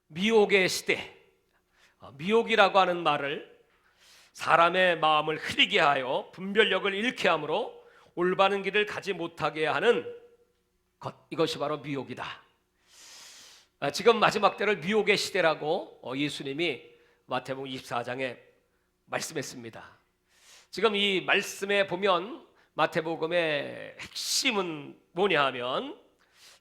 미혹의 시대, 미혹이라고 하는 말을 사람의 마음을 흐리게 하여 분별력을 잃게 하므로 올바른 길을 가지 못하게 하는 것, 이것이 바로 미혹이다. 지금 마지막 때를 미혹의 시대라고 예수님이 마태복음 24장에 말씀했습니다. 지금 이 말씀에 보면 마태복음의 핵심은 뭐냐 하면,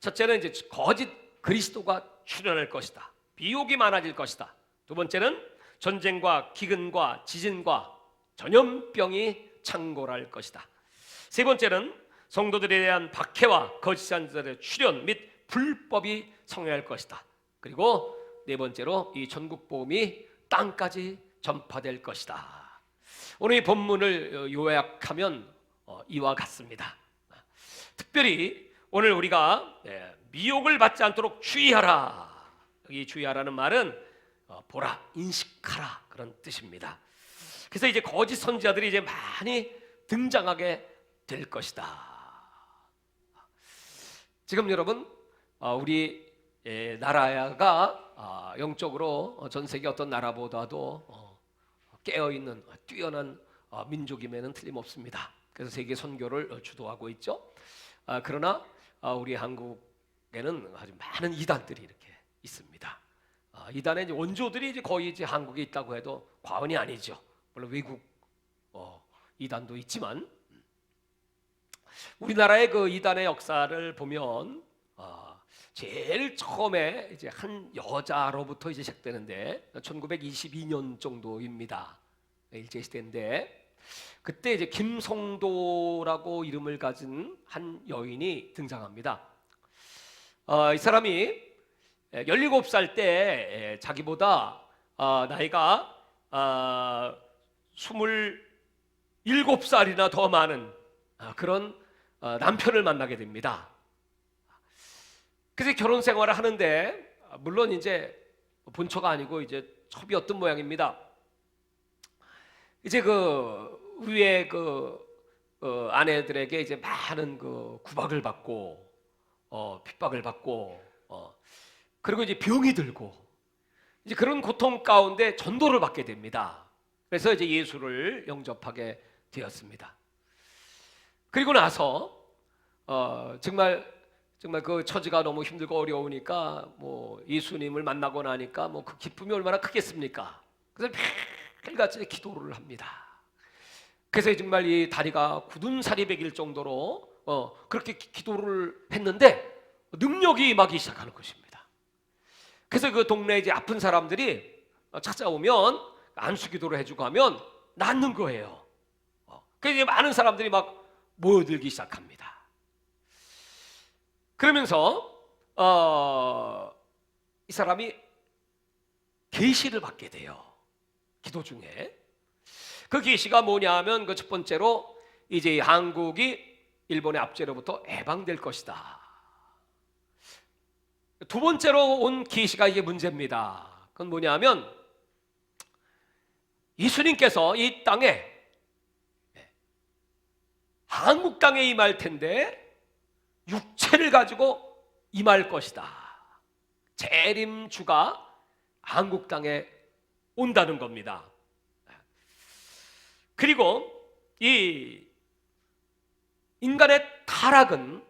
첫째는 이제 거짓 그리스도가 출현할 것이다. 미혹이 많아질 것이다. 두 번째는 전쟁과 기근과 지진과 전염병이 창궐할 것이다. 세 번째는 성도들에 대한 박해와 거짓 선지자들의 출현 및 불법이 성행할 것이다. 그리고 네 번째로 이 전국 복음이 땅까지 전파될 것이다. 오늘 이 본문을 요약하면 이와 같습니다. 특별히 오늘 우리가 미혹을 받지 않도록 주의하라. 여기 주의하라는 말은 보라, 인식하라, 그런 뜻입니다. 그래서 이제 거짓 선지자들이 이제 많이 등장하게 될 것이다. 지금 여러분, 우리 나라가 영적으로 전 세계 어떤 나라보다도 깨어있는 뛰어난 민족임에는 틀림없습니다. 그래서 세계 선교를 주도하고 있죠. 그러나 우리 한국에는 아주 많은 이단들이 이렇게 있습니다. 이단의 이제 원조들이 이제 거의 이제 한국에 있다고 해도 과언이 아니죠. 물론 외국 이단도 있지만, 우리나라의 그 이단의 역사를 보면 제일 처음에 이제 한 여자로부터 이제 시작되는데 1922년 정도입니다. 일제 시대인데, 그때 이제 김성도라고 이름을 가진 한 여인이 등장합니다. 이 사람이 17살 때 자기보다 나이가 27살이나 더 많은 그런 남편을 만나게 됩니다. 그래서 결혼 생활을 하는데, 물론 이제 본처가 아니고 이제 첩이었던 모양입니다. 이제 그 위에 아내들에게 이제 많은 그 구박을 받고 핍박을 받고 그리고 이제 병이 들고 이제 그런 고통 가운데 전도를 받게 됩니다. 그래서 이제 예수를 영접하게 되었습니다. 그리고 나서 정말 그 처지가 너무 힘들고 어려우니까 뭐 예수님을 만나고 나니까 뭐 그 기쁨이 얼마나 크겠습니까? 그래서 매일같이 기도를 합니다. 그래서 정말 이 다리가 굳은 살이 배길 정도로 그렇게 기도를 했는데 능력이 임하기 시작하는 것입니다. 그래서 그 동네에 이제 아픈 사람들이 찾아오면 안수기도를 해주고 하면 낫는 거예요. 그래서 이제 많은 사람들이 막 모여들기 시작합니다. 그러면서 이 사람이 계시를 받게 돼요. 기도 중에. 그 계시가 뭐냐 하면, 그 첫 번째로 이제 한국이 일본의 압제로부터 해방될 것이다. 두 번째로 온 계시가 이게 문제입니다. 그건 뭐냐 하면, 예수님께서 이 땅에, 한국 땅에 임할 텐데 육체를 가지고 임할 것이다. 재림주가 한국 땅에 온다는 겁니다. 그리고 이 인간의 타락은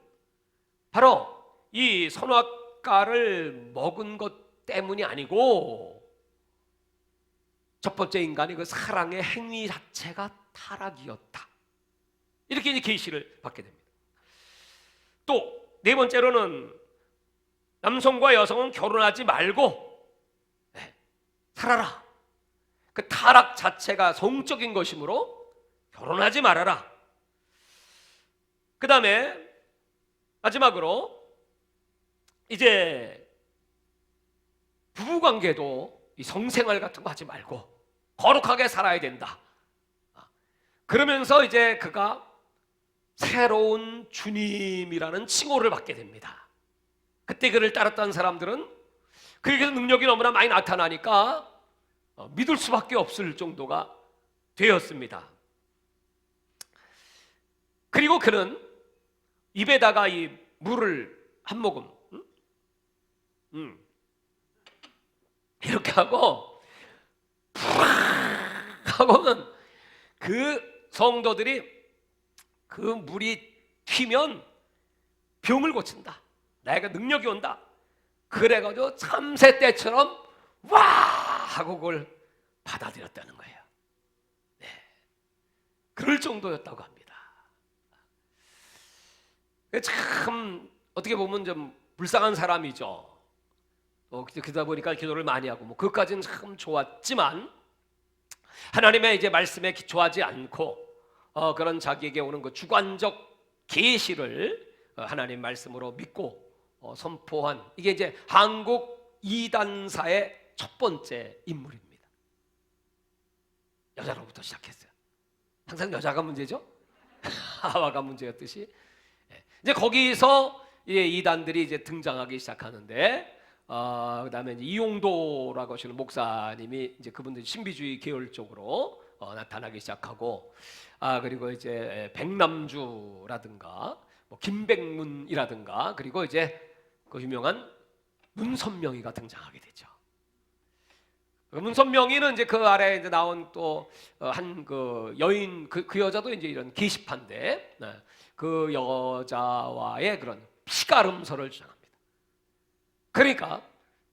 바로 이 선악과를 먹은 것 때문이 아니고, 첫 번째 인간이 그 사랑의 행위 자체가 타락이었다. 이렇게 이제 계시를 받게 됩니다. 또 네 번째로는 남성과 여성은 결혼하지 말고 살아라. 그 타락 자체가 성적인 것이므로 결혼하지 말아라. 그 다음에 마지막으로 이제 부부관계도 이 성생활 같은 거 하지 말고 거룩하게 살아야 된다. 그러면서 이제 그가 새로운 주님이라는 칭호를 받게 됩니다. 그때 그를 따랐던 사람들은 그에게서 능력이 너무나 많이 나타나니까 믿을 수밖에 없을 정도가 되었습니다. 그리고 그는 입에다가 이 물을 한 모금 이렇게 하고 푸악 하고는 그 성도들이 그 물이 튀면 병을 고친다, 내가 능력이 온다, 그래가지고 참새 때처럼 와 하고 그걸 받아들였다는 거예요. 네. 그럴 정도였다고 합니다. 참 어떻게 보면 좀 불쌍한 사람이죠. 그러다 보니까 기도를 많이 하고 뭐 그것까지는 참 좋았지만 하나님의 이제 말씀에 기초하지 않고 그런 자기에게 오는 그 주관적 계시를 하나님 말씀으로 믿고 선포한, 이게 이제 한국 이단사의 첫 번째 인물입니다. 여자로부터 시작했어요. 항상 여자가 문제죠. 하와가 문제였듯이 이제 거기서 이단들이 이제 등장하기 시작하는데, 그다음에 이제 이용도라고 하시는 목사님이 이제 그분들 신비주의 계열 쪽으로 나타나기 시작하고, 그리고 이제 백남주라든가 뭐 김백문이라든가, 그리고 이제 그 유명한 문선명이가 등장하게 되죠. 문선명이는 이제 그 아래에 이제 나온 또 한 그 여인, 그 여자도 이제 이런 게시판데, 그 여자와의 그런 피가름서를 주장합니다. 그러니까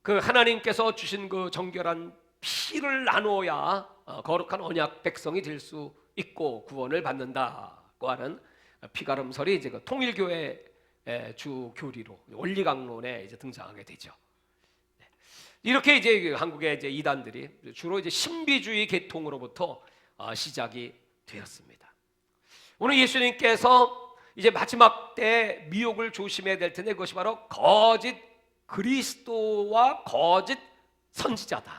그 하나님께서 주신 그 정결한 피를 나누어야 거룩한 언약 백성이 될 수 있고 구원을 받는다고 하는 피가름설이 이제 그 통일교회 주 교리로 원리강론에 이제 등장하게 되죠. 이렇게 이제 한국의 이제 이단들이 주로 이제 신비주의 계통으로부터 시작이 되었습니다. 오늘 예수님께서 이제 마지막 때 미혹을 조심해야 될 텐데, 그것이 바로 거짓 그리스도와 거짓 선지자다,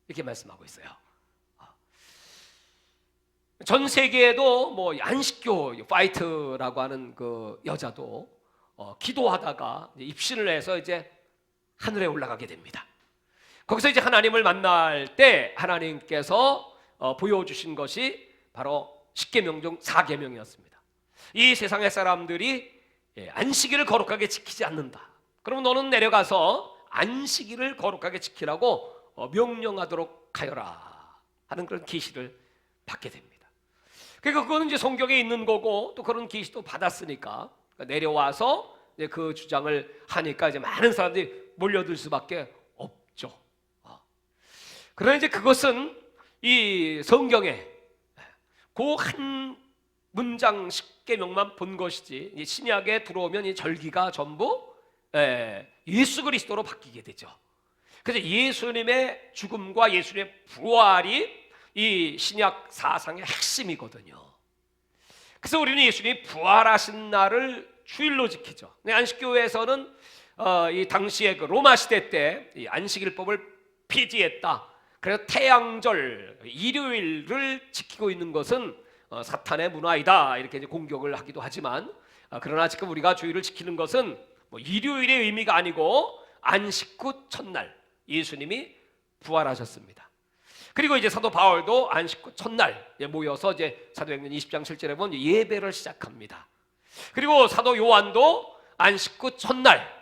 이렇게 말씀하고 있어요. 전 세계에도 뭐 안식교 파이트라고 하는 그 여자도 기도하다가 입신을 해서 이제 하늘에 올라가게 됩니다. 거기서 이제 하나님을 만날 때 하나님께서 보여주신 것이 바로 십계명 중 4계명이었습니다. 이 세상의 사람들이 안식일을 거룩하게 지키지 않는다, 그럼 너는 내려가서 안식일을 거룩하게 지키라고 명령하도록 하여라 하는 그런 계시를 받게 됩니다. 그러니까 그거는 이제 성경에 있는 거고, 또 그런 계시도 받았으니까 내려와서 그 주장을 하니까 이제 많은 사람들이 몰려들 수밖에 없죠. 그러나 이제 그것은 이 성경에 그 한 문장 10계명만 본 것이지, 신약에 들어오면 이 절기가 전부 예수 그리스도로 바뀌게 되죠. 그래서 예수님의 죽음과 예수님의 부활이 이 신약 사상의 핵심이거든요. 그래서 우리는 예수님이 부활하신 날을 주일로 지키죠. 안식교회에서는 이 당시에 그 로마 시대 때 이 안식일법을 폐지했다. 그래서 태양절 일요일을 지키고 있는 것은 사탄의 문화이다, 이렇게 이제 공격을 하기도 하지만, 그러나 지금 우리가 주일을 지키는 것은 뭐 일요일의 의미가 아니고 안식 후 첫날 예수님이 부활하셨습니다. 그리고 이제 사도 바울도 안식 후 첫날 모여서 이제 사도행전 20장 7절에 보면 예배를 시작합니다. 그리고 사도 요한도 안식 후 첫날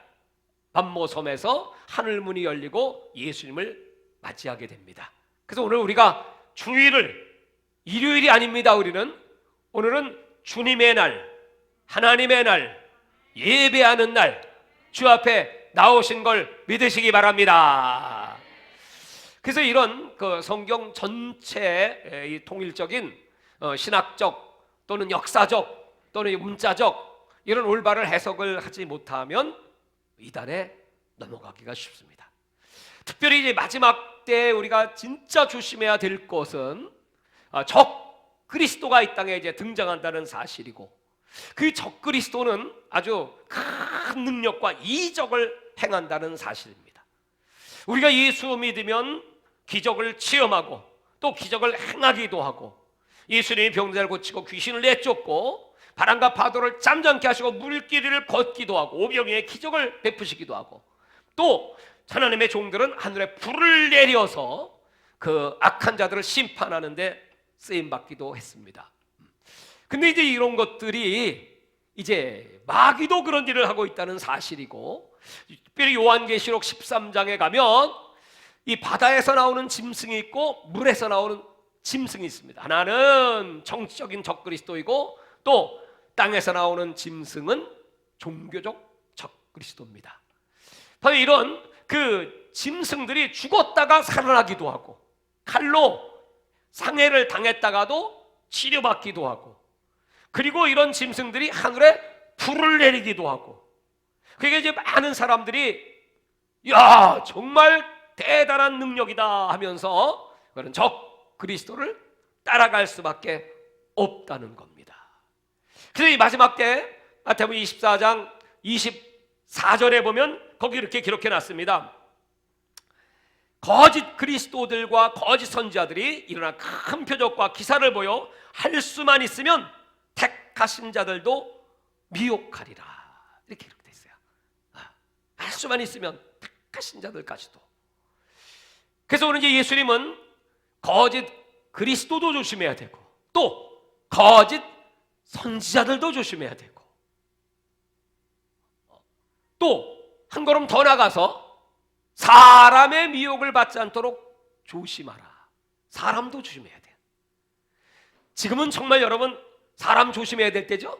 반모섬에서 하늘문이 열리고 예수님을 맞이하게 됩니다. 그래서 오늘 우리가 주일을, 일요일이 아닙니다. 오늘은 주님의 날, 하나님의 날, 예배하는 날, 주 앞에 나오신 걸 믿으시기 바랍니다. 그래서 이런 그 성경 전체의 이 통일적인 신학적 또는 역사적 또는 문자적 이런 올바른 해석을 하지 못하면 이단에 넘어가기가 쉽습니다. 특별히 이제 마지막 때 우리가 진짜 조심해야 될 것은 적 그리스도가 이 땅에 이제 등장한다는 사실이고, 그 적 그리스도는 아주 큰 능력과 이적을 행한다는 사실입니다. 우리가 예수 믿으면 기적을 체험하고 또 기적을 행하기도 하고, 예수님이 병자를 고치고 귀신을 내쫓고 바람과 파도를 잠잠케 하시고 물길을 걷기도 하고 오병이의 기적을 베푸시기도 하고, 또 하나님의 종들은 하늘에 불을 내려서 그 악한 자들을 심판하는데 쓰임받기도 했습니다. 근데 이제 이런 것들이 이제 마귀도 그런 일을 하고 있다는 사실이고, 특별히 요한계시록 13장에 가면 이 바다에서 나오는 짐승이 있고 물에서 나오는 짐승이 있습니다. 하나는 정치적인 적그리스도이고 또 땅에서 나오는 짐승은 종교적 적그리스도입니다. 바로 이런 그 짐승들이 죽었다가 살아나기도 하고 칼로 상해를 당했다가도 치료받기도 하고, 그리고 이런 짐승들이 하늘에 불을 내리기도 하고, 그게 이제 많은 사람들이 야 정말 대단한 능력이다 하면서 그런 적 그리스도를 따라갈 수밖에 없다는 겁니다. 그래서 이 마지막 때 마태복음 24장 24절에 보면 거기 이렇게 기록해 놨습니다. 거짓 그리스도들과 거짓 선지자들이 일어나 큰 표적과 기사를 보여 할 수만 있으면 택하신 자들도 미혹하리라. 이렇게 기록되어 있어요. 할 수만 있으면 택하신 자들까지도. 그래서 오늘 이제 예수님은 거짓 그리스도도 조심해야 되고 또 거짓 선지자들도 조심해야 되고 또 한 걸음 더 나가서 사람의 미혹을 받지 않도록 조심하라. 사람도 조심해야 돼요. 지금은 정말 여러분 사람 조심해야 될 때죠.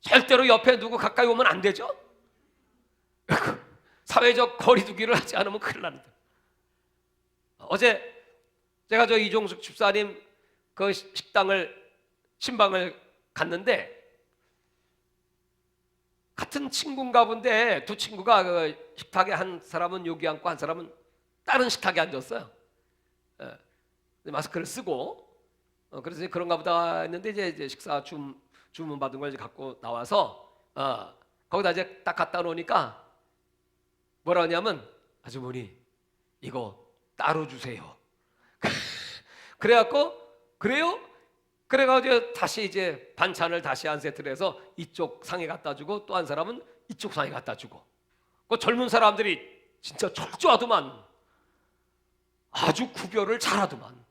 절대로 옆에 누구 가까이 오면 안 되죠. 사회적 거리두기를 하지 않으면 큰일 납니다. 어제 제가 저 이종숙 집사님 그 신방을 갔는데 같은 친구인가 본데 두 친구가 그 식탁에 한 사람은 여기 앉고 한 사람은 다른 식탁에 앉았어요. 마스크를 쓰고 그래서 그런가 보다 했는데 이제 식사 주문 받은 걸 이제 갖고 나와서 거기다 이제 딱 갖다 놓으니까 뭐라 하냐면 아주머니 이거 따로 주세요. 그래갖고 그래요? 그래가지고 다시 이제 반찬을 다시 한 세트를 해서 이쪽 상에 갖다 주고 또 한 사람은 이쪽 상에 갖다 주고, 그 젊은 사람들이 진짜 철저하더만. 아주 구별을 잘하더만.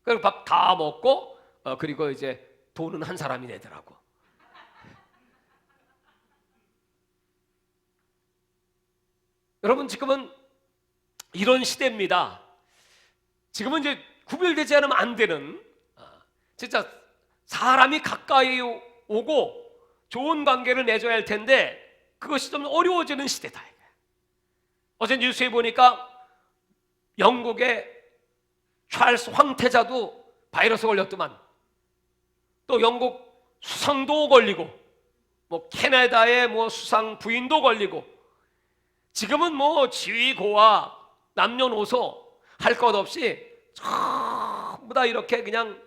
그리고 밥 다 먹고 그리고 이제 돈은 한 사람이 내더라고. 여러분 지금은 이런 시대입니다. 지금은 이제 구별되지 않으면 안 되는, 진짜 사람이 가까이 오고 좋은 관계를 맺어야 할 텐데 그것이 좀 어려워지는 시대다. 어제 뉴스에 보니까 영국의 찰스 황태자도 바이러스 걸렸더만. 또 영국 수상도 걸리고 뭐 캐나다의 뭐 수상 부인도 걸리고, 지금은 뭐 지위고와 남녀노소 할 것 없이 전부 다 이렇게 그냥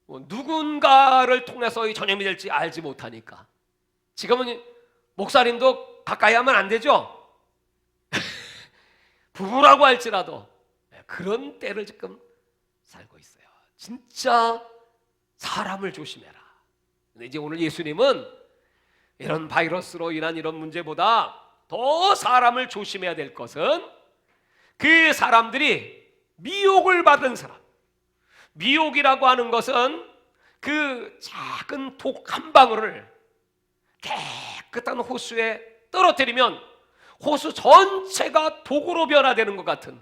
누군가를 통해서 전염이 될지 알지 못하니까 지금은 목사님도 가까이 하면 안 되죠. 부부라고 할지라도 그런 때를 지금 살고 있어요. 진짜 사람을 조심해라. 근데 이제 오늘 예수님은 이런 바이러스로 인한 이런 문제보다 더 사람을 조심해야 될 것은 그 사람들이 미혹을 받은 사람. 미혹이라고 하는 것은 그 작은 독 한 방울을 깨끗한 호수에 떨어뜨리면 호수 전체가 독으로 변화되는 것 같은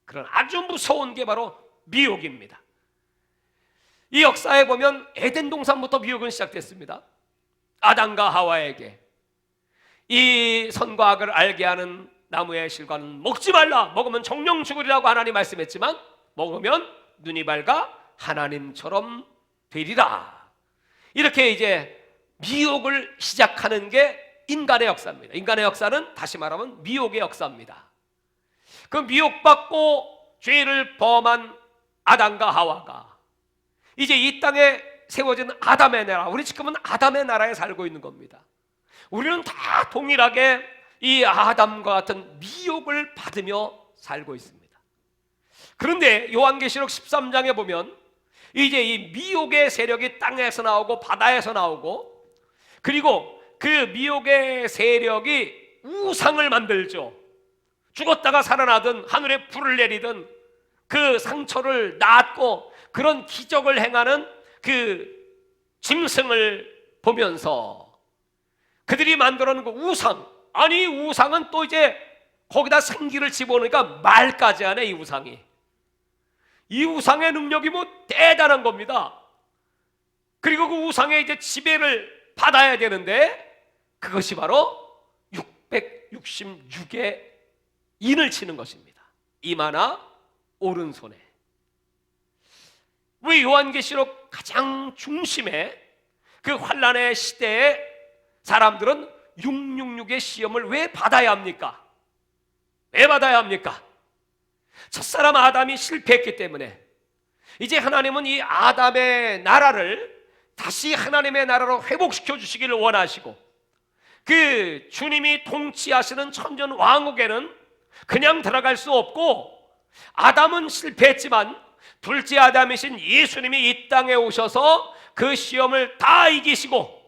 그런 아주 무서운 게 바로 미혹입니다. 이 역사에 보면 에덴 동산부터 미혹은 시작됐습니다. 아담과 하와에게 이 선과 악을 알게 하는 나무의 실과는 먹지 말라, 먹으면 정령 죽으리라고 하나님 말씀했지만 먹으면 눈이 밝아 하나님처럼 되리라. 이렇게 이제 미혹을 시작하는 게 인간의 역사입니다. 인간의 역사는 다시 말하면 미혹의 역사입니다. 그 미혹받고 죄를 범한 아담과 하와가 이제 이 땅에 세워진 아담의 나라, 우리 지금은 아담의 나라에 살고 있는 겁니다. 우리는 다 동일하게 이 아담과 같은 미혹을 받으며 살고 있습니다. 그런데 요한계시록 13장에 보면 이제 이 미혹의 세력이 땅에서 나오고 바다에서 나오고, 그리고 그 미혹의 세력이 우상을 만들죠. 죽었다가 살아나든 하늘에 불을 내리든 그 상처를 낫고 그런 기적을 행하는 그 짐승을 보면서 그들이 만들어 놓은 그 우상, 아니 우상은 또 이제 거기다 생기를 집어넣으니까 말까지 하네. 이 우상이. 이 우상의 능력이 뭐 대단한 겁니다. 그리고 그 우상의 이제 지배를 받아야 되는데 그것이 바로 666의 인을 치는 것입니다. 이마나 오른손에. 우리 요한계시록 가장 중심에 그 환난의 시대에 사람들은 666의 시험을 왜 받아야 합니까? 왜 받아야 합니까? 첫사람 아담이 실패했기 때문에 이제 하나님은 이 아담의 나라를 다시 하나님의 나라로 회복시켜 주시기를 원하시고, 그 주님이 통치하시는 천년 왕국에는 그냥 들어갈 수 없고, 아담은 실패했지만 둘째 아담이신 예수님이 이 땅에 오셔서 그 시험을 다 이기시고,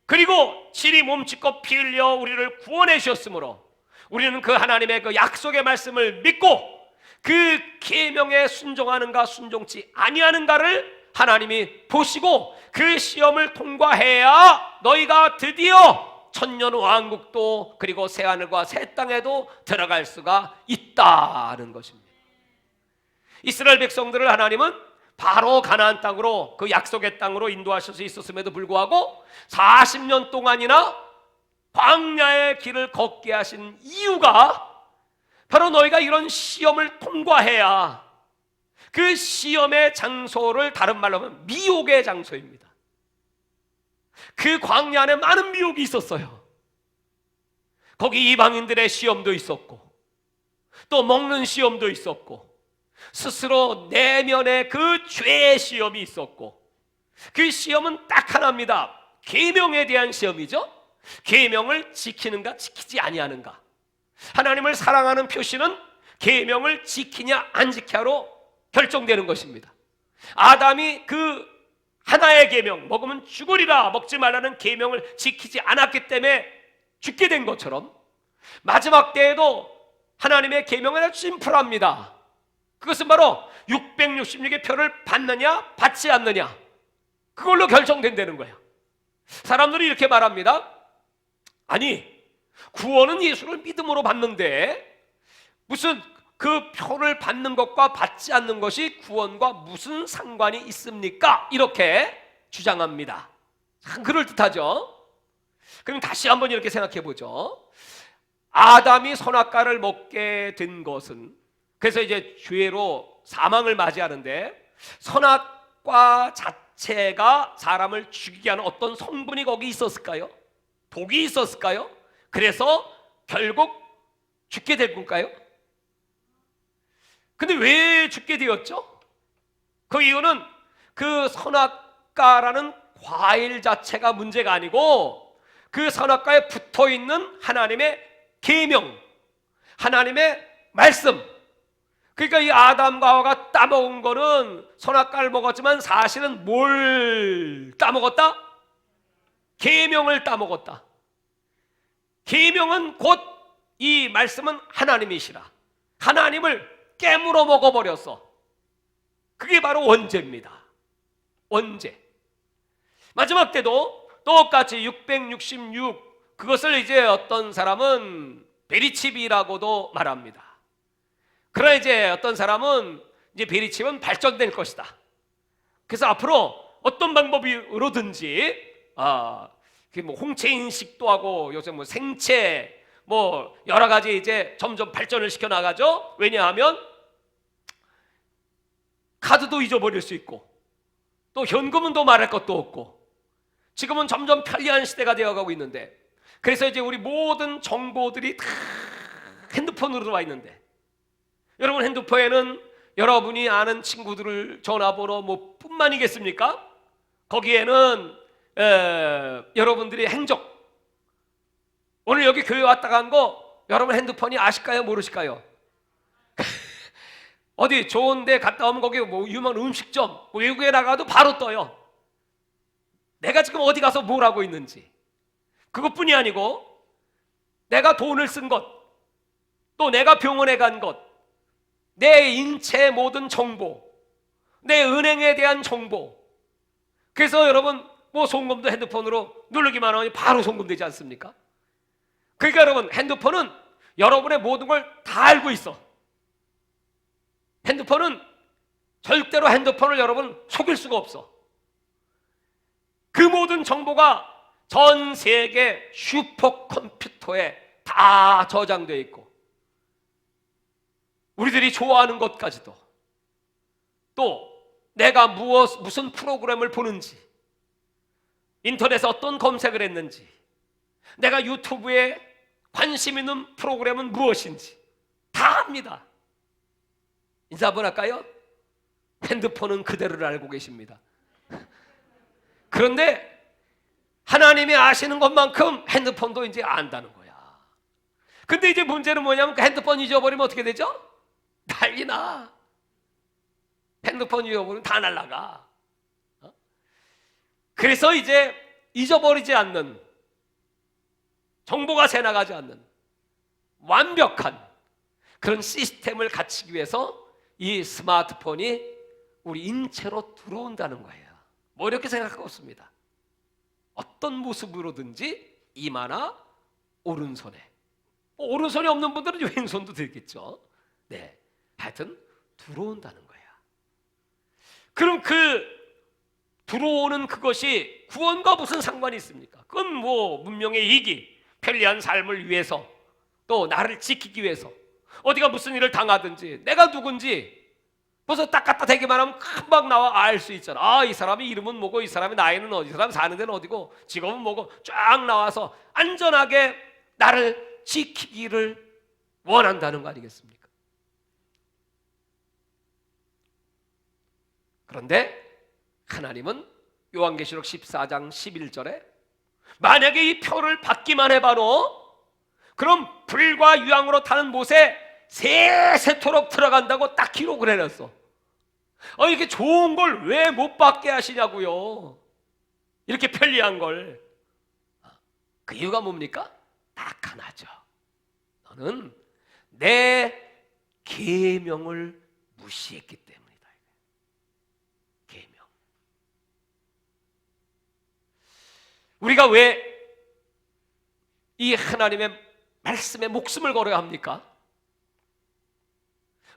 그리고 진이 몸짓고 피 흘려 우리를 구원해 주셨으므로 우리는 그 하나님의 그 약속의 말씀을 믿고 그 계명에 순종하는가 순종치 아니하는가를 하나님이 보시고 그 시험을 통과해야 너희가 드디어 천년 왕국도 그리고 새하늘과 새 땅에도 들어갈 수가 있다는 것입니다. 이스라엘 백성들을 하나님은 바로 가나안 땅으로, 그 약속의 땅으로 인도하실 수 있었음에도 불구하고 40년 동안이나 광야의 길을 걷게 하신 이유가 바로 너희가 이런 시험을 통과해야, 그 시험의 장소를 다른 말로 하면 미혹의 장소입니다. 그 광야 안에 많은 미혹이 있었어요. 거기 이방인들의 시험도 있었고, 또 먹는 시험도 있었고, 스스로 내면의 그 죄의 시험이 있었고, 그 시험은 딱 하나입니다. 계명에 대한 시험이죠. 계명을 지키는가 지키지 아니하는가. 하나님을 사랑하는 표시는 계명을 지키냐 안 지켜로 결정되는 것입니다. 아담이 그 하나의 계명, 먹으면 죽으리라, 먹지 말라는 계명을 지키지 않았기 때문에 죽게 된 것처럼, 마지막 때에도 하나님의 계명은 아주 심플합니다. 그것은 바로 666의 표를 받느냐 받지 않느냐, 그걸로 결정된다는 거예요. 사람들이 이렇게 말합니다. 아니, 구원은 예수를 믿음으로 받는데 무슨 그 표를 받는 것과 받지 않는 것이 구원과 무슨 상관이 있습니까? 이렇게 주장합니다. 참 그럴듯하죠. 그럼 다시 한번 이렇게 생각해 보죠. 아담이 선악과를 먹게 된 것은, 그래서 이제 죄로 사망을 맞이하는데, 선악과 자체가 사람을 죽이게 하는 어떤 성분이 거기 있었을까요? 독이 있었을까요? 그래서 결국 죽게 될 건가요? 근데 왜 죽게 되었죠? 그 이유는 그 선악과라는 과일 자체가 문제가 아니고, 그 선악과에 붙어있는 하나님의 계명, 하나님의 말씀. 그러니까 이 아담과 하와가 따먹은 거는 선악과를 먹었지만 사실은 뭘 따먹었다? 계명을 따먹었다. 계명은 곧 이 말씀은 하나님이시라. 하나님을 깨물어 먹어버렸어. 그게 바로 원죄입니다. 원죄. 마지막 때도 똑같이 666, 그것을 이제 어떤 사람은 베리칩이라고도 말합니다. 그러나 이제 어떤 사람은 이제 베리칩은 발전될 것이다. 그래서 앞으로 어떤 방법으로든지 뭐 홍채 인식도 하고 요새 뭐 생채 뭐 여러 가지 이제 점점 발전을 시켜 나가죠. 왜냐하면 카드도 잊어버릴 수 있고, 또 현금은 또 말할 것도 없고, 지금은 점점 편리한 시대가 되어가고 있는데, 그래서 이제 우리 모든 정보들이 다 핸드폰으로 들어와 있는데, 여러분 핸드폰에는 여러분이 아는 친구들을 전화번호 뭐 뿐만이겠습니까? 거기에는 여러분들의 행적, 오늘 여기 교회 왔다 간 거 여러분 핸드폰이 아실까요? 모르실까요? 어디 좋은 데 갔다 오면 거기 뭐 유명한 음식점, 외국에 나가도 바로 떠요. 내가 지금 어디 가서 뭘 하고 있는지. 그것뿐이 아니고 내가 돈을 쓴 것, 또 내가 병원에 간 것, 내 인체 모든 정보, 내 은행에 대한 정보. 그래서 여러분 뭐 송금도 핸드폰으로 누르기만 하면 바로 송금되지 않습니까? 그러니까 여러분 핸드폰은 여러분의 모든 걸 다 알고 있어. 핸드폰은 절대로 핸드폰을 여러분 속일 수가 없어. 그 모든 정보가 전 세계 슈퍼컴퓨터에 다 저장되어 있고, 우리들이 좋아하는 것까지도, 또 내가 무슨 프로그램을 보는지, 인터넷에 어떤 검색을 했는지, 내가 유튜브에 관심 있는 프로그램은 무엇인지 다 압니다. 인사 한번 할까요? 핸드폰은 그대로를 알고 계십니다. 그런데 하나님이 아시는 것만큼 핸드폰도 이제 안다는 거야. 근데 이제 문제는 뭐냐면 그 핸드폰 잊어버리면 어떻게 되죠? 난리 나. 핸드폰 잊어버리면 다 날라가. 그래서 이제 잊어버리지 않는, 정보가 새나가지 않는 완벽한 그런 시스템을 갖추기 위해서 이 스마트폰이 우리 인체로 들어온다는 거예요. 뭐 이렇게 생각하고 있습니다. 어떤 모습으로든지 이마나 오른손에, 오른손이 없는 분들은 왼손도 되겠죠. 네, 하여튼 들어온다는 거야. 그럼 그 들어오는 그것이 구원과 무슨 상관이 있습니까? 그건 뭐 문명의 이기, 편리한 삶을 위해서, 또 나를 지키기 위해서, 어디가 무슨 일을 당하든지 내가 누군지 벌써 딱 갖다 대기만 하면 금방 나와 알 수 있잖아. 아, 이 사람의 이름은 뭐고, 이 사람의 나이는 어디, 이 사람 사는 데는 어디고, 직업은 뭐고, 쫙 나와서 안전하게 나를 지키기를 원한다는 거 아니겠습니까? 그런데 하나님은 요한계시록 14장 11절에 만약에 이 표를 받기만 해봐도 그럼 불과 유황으로 타는 못에 세세토록 들어간다고 딱 기록을 해놨어. 이렇게 좋은 걸 왜 못 받게 하시냐고요. 이렇게 편리한 걸. 그 이유가 뭡니까? 딱 하나죠. 너는 내 계명을 무시했기 때문이다. 계명. 우리가 왜 이 하나님의 말씀에 목숨을 걸어야 합니까?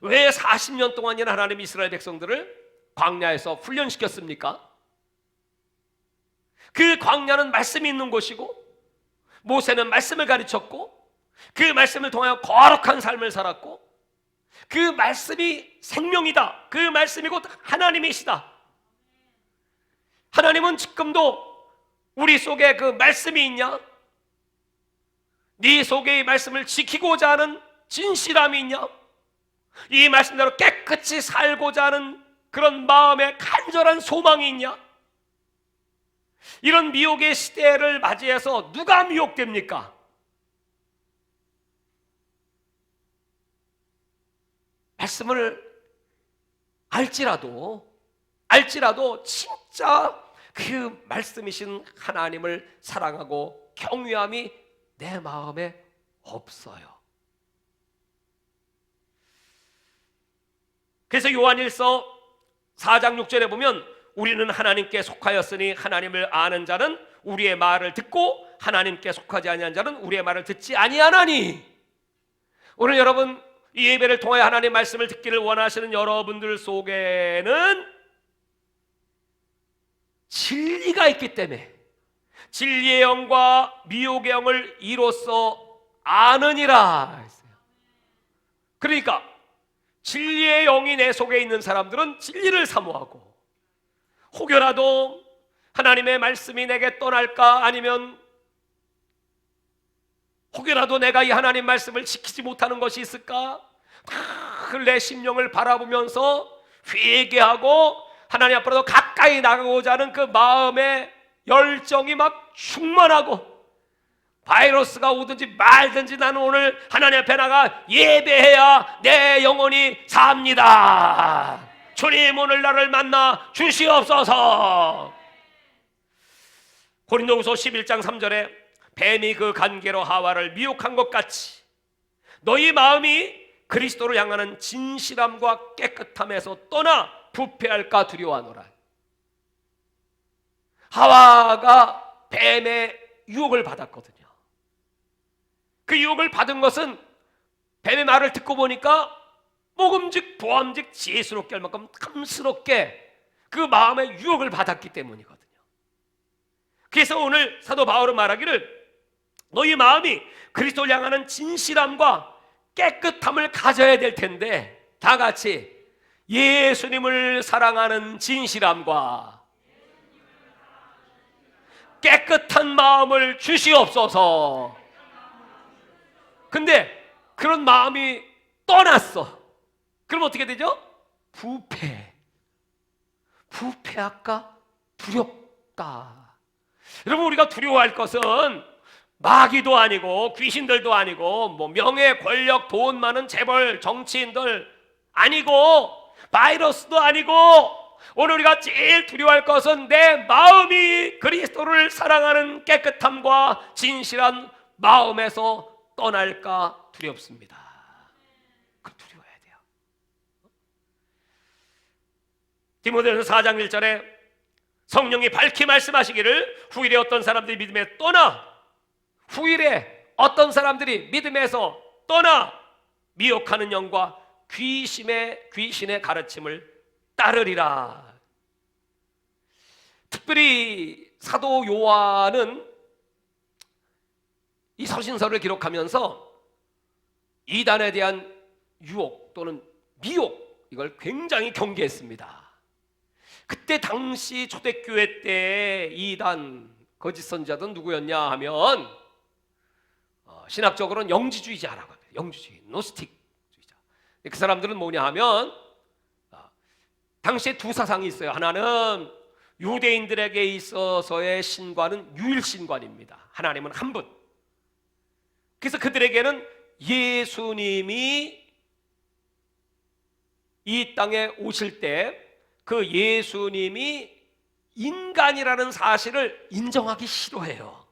왜 40년 동안이나 하나님 이스라엘 백성들을 광야에서 훈련시켰습니까? 그 광야는 말씀이 있는 곳이고, 모세는 말씀을 가르쳤고, 그 말씀을 통하여 거룩한 삶을 살았고, 그 말씀이 생명이다, 그 말씀이 곧 하나님이시다. 하나님은 지금도 우리 속에 그 말씀이 있냐? 네 속에 이 말씀을 지키고자 하는 진실함이 있냐? 이 말씀대로 깨끗이 살고자 하는 그런 마음의 간절한 소망이 있냐? 이런 미혹의 시대를 맞이해서 누가 미혹됩니까? 말씀을 알지라도 진짜 그 말씀이신 하나님을 사랑하고 경외함이 내 마음에 없어요. 그래서 요한일서 4장 6절에 보면 우리는 하나님께 속하였으니 하나님을 아는 자는 우리의 말을 듣고 하나님께 속하지 아니한 자는 우리의 말을 듣지 아니하나니. 오늘 여러분 이 예배를 통하여 하나님의 말씀을 듣기를 원하시는 여러분들 속에는 진리가 있기 때문에 진리의 영과 미혹의 영을 이로써 아느니라. 그러니까 진리의 영이 내 속에 있는 사람들은 진리를 사모하고, 혹여라도 하나님의 말씀이 내게 떠날까, 아니면 혹여라도 내가 이 하나님 말씀을 지키지 못하는 것이 있을까, 내 심령을 바라보면서 회개하고 하나님 앞으로 가까이 나가고자 하는 그 마음의 열정이 막 충만하고, 바이러스가 오든지 말든지 나는 오늘 하나님 앞에 나가 예배해야 내 영혼이 삽니다. 주님 오늘 나를 만나 주시옵소서. 고린도후서 11장 3절에 뱀이 그 간계로 하와를 미혹한 것 같이 너희 마음이 그리스도를 향하는 진실함과 깨끗함에서 떠나 부패할까 두려워하노라. 하와가 뱀의 유혹을 받았거든요. 그 유혹을 받은 것은 뱀의 말을 듣고 보니까 모금직 보암직 지혜스럽게 할 만큼 탐스럽게 그 마음의 유혹을 받았기 때문이거든요. 그래서 오늘 사도 바울은 말하기를 너희 마음이 그리스도를 향하는 진실함과 깨끗함을 가져야 될 텐데, 다 같이 예수님을 사랑하는 진실함과 깨끗한 마음을 주시옵소서. 근데 그런 마음이 떠났어. 그럼 어떻게 되죠? 부패할까? 두렵다. 여러분, 우리가 두려워할 것은 마귀도 아니고 귀신들도 아니고 뭐 명예, 권력, 돈 많은 재벌, 정치인들 아니고 바이러스도 아니고, 오늘 우리가 제일 두려워할 것은 내 마음이 그리스도를 사랑하는 깨끗함과 진실한 마음에서 떠날까 두렵습니다. 그 두려워야 돼요. 디모데전서 4장 1절에 성령이 밝히 말씀하시기를 후일에 어떤 사람들이 믿음에 떠나, 후일에 어떤 사람들이 믿음에서 떠나 미혹하는 영과 귀신의 가르침을 따르리라. 특별히 사도 요한은 이 서신서를 기록하면서 이단에 대한 유혹 또는 미혹, 이걸 굉장히 경계했습니다. 그때 당시 초대교회 때 이단 거짓 선지자들은 누구였냐 하면 신학적으로는 영지주의자라고 합니다. 영지주의, 노스틱주의자. 그 사람들은 뭐냐 하면 당시에 두 사상이 있어요. 하나는 유대인들에게 있어서의 신관은 유일신관입니다. 하나님은 한 분. 그래서 그들에게는 예수님이 이 땅에 오실 때 그 예수님이 인간이라는 사실을 인정하기 싫어해요.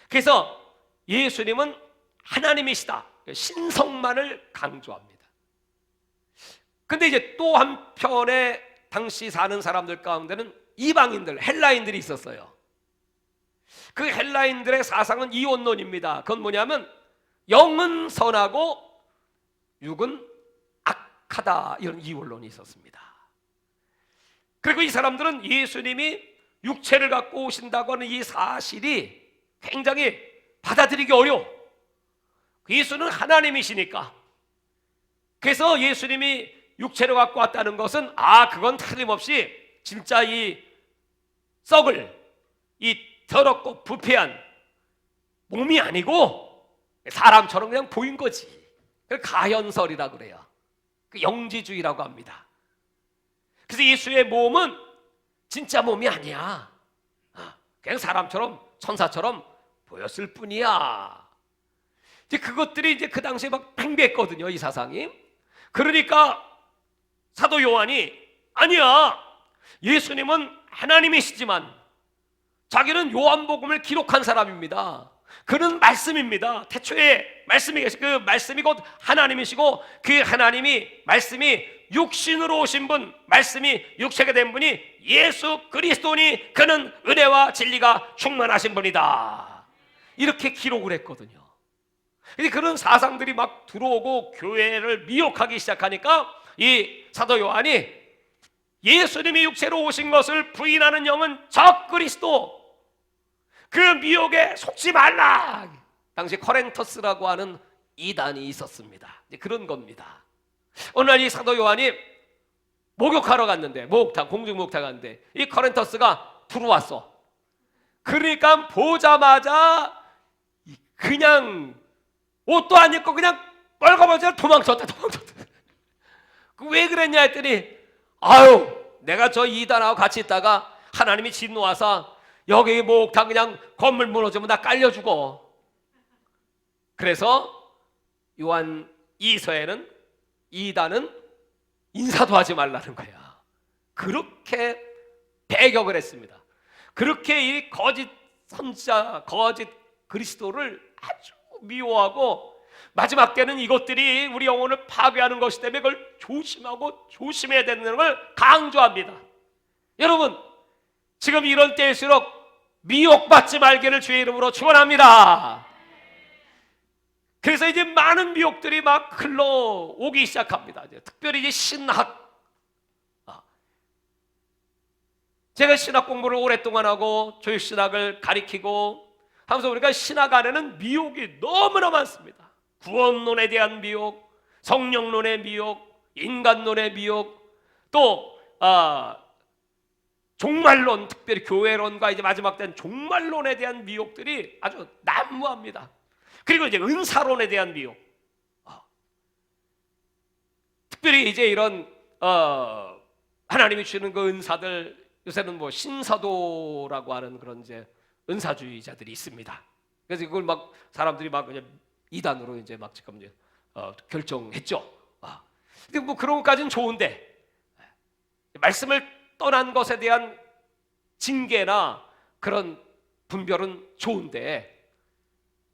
그래서 예수님은 하나님이시다, 신성만을 강조합니다. 근데 이제 또 한편에 당시 사는 사람들 가운데는 이방인들, 헬라인들이 있었어요. 그 헬라인들의 사상은 이원론입니다. 그건 뭐냐면 영은 선하고 육은 악하다, 이런 이원론이 있었습니다. 그리고 이 사람들은 예수님이 육체를 갖고 오신다고 하는 이 사실이 굉장히 받아들이기 어려워. 예수는 하나님이시니까. 그래서 예수님이 육체를 갖고 왔다는 것은 그건 틀림없이 진짜 이 썩을, 이 더럽고 부패한 몸이 아니고 사람처럼 그냥 보인 거지. 그걸 가현설이라고 그래요. 그 영지주의라고 합니다. 그래서 예수의 몸은 진짜 몸이 아니야. 그냥 사람처럼, 천사처럼 보였을 뿐이야. 이제 그것들이 이제 그 당시에 막 팽배했거든요, 이 사상이. 그러니까 사도 요한이 아니야, 예수님은 하나님이시지만 자기는 요한복음을 기록한 사람입니다. 그는 말씀입니다. 태초에 말씀이 계시, 그 말씀이 곧 하나님이시고 그 하나님이, 말씀이 육신으로 오신 분, 말씀이 육체가 된 분이 예수 그리스도니 그는 은혜와 진리가 충만하신 분이다. 이렇게 기록을 했거든요. 근데 그런 사상들이 막 들어오고 교회를 미혹하기 시작하니까 이 사도 요한이 예수님이 육체로 오신 것을 부인하는 영은 적 그리스도, 그 미혹에 속지 말라. 당시 코렌터스라고 하는 이단이 있었습니다. 그런 겁니다. 어느 날 이 사도 요한이 목욕하러 갔는데, 목욕탕, 공중 목욕탕 갔는데 이 코렌터스가 들어왔어. 그러니까 보자마자 그냥 옷도 안 입고 그냥 빨가벗어 도망쳤다. 왜 그랬냐 했더니 내가 저 이단하고 같이 있다가 하나님이 진노하사 여기 목욕탕 그냥 건물 무너지면 나 깔려 죽어. 그래서 요한 2서에는 이단은 인사도 하지 말라는 거야. 그렇게 배격을 했습니다. 그렇게 이 거짓 선지자, 거짓 그리스도를 아주 미워하고, 마지막 때는 이것들이 우리 영혼을 파괴하는 것이 때문에 그걸 조심하고 조심해야 되는 걸 강조합니다. 여러분, 지금 이런 때일수록 미혹받지 말기를 주의 이름으로 축원합니다. 그래서 이제 많은 미혹들이 막 흘러오기 시작합니다. 이제 특별히 이제 신학. 제가 신학 공부를 오랫동안 하고 조직신학을 가리키고 하면서 우리가 신학 안에는 미혹이 너무나 많습니다. 구원론에 대한 미혹, 성령론의 미혹, 인간론의 미혹, 또 종말론, 특별히 교회론과 이제 마지막 된 종말론에 대한 미혹들이 아주 난무합니다. 그리고 이제 은사론에 대한 미혹, 특별히 이제 이런 하나님이 주시는 그 은사들, 요새는 뭐 신사도라고 하는 그런 이제 은사주의자들이 있습니다. 그래서 그걸 막 사람들이 막 그냥 이단으로 이제 막 지금 이제 결정했죠. 근데 뭐 그런 것까지는 좋은데 말씀을 떠난 것에 대한 징계나 그런 분별은 좋은데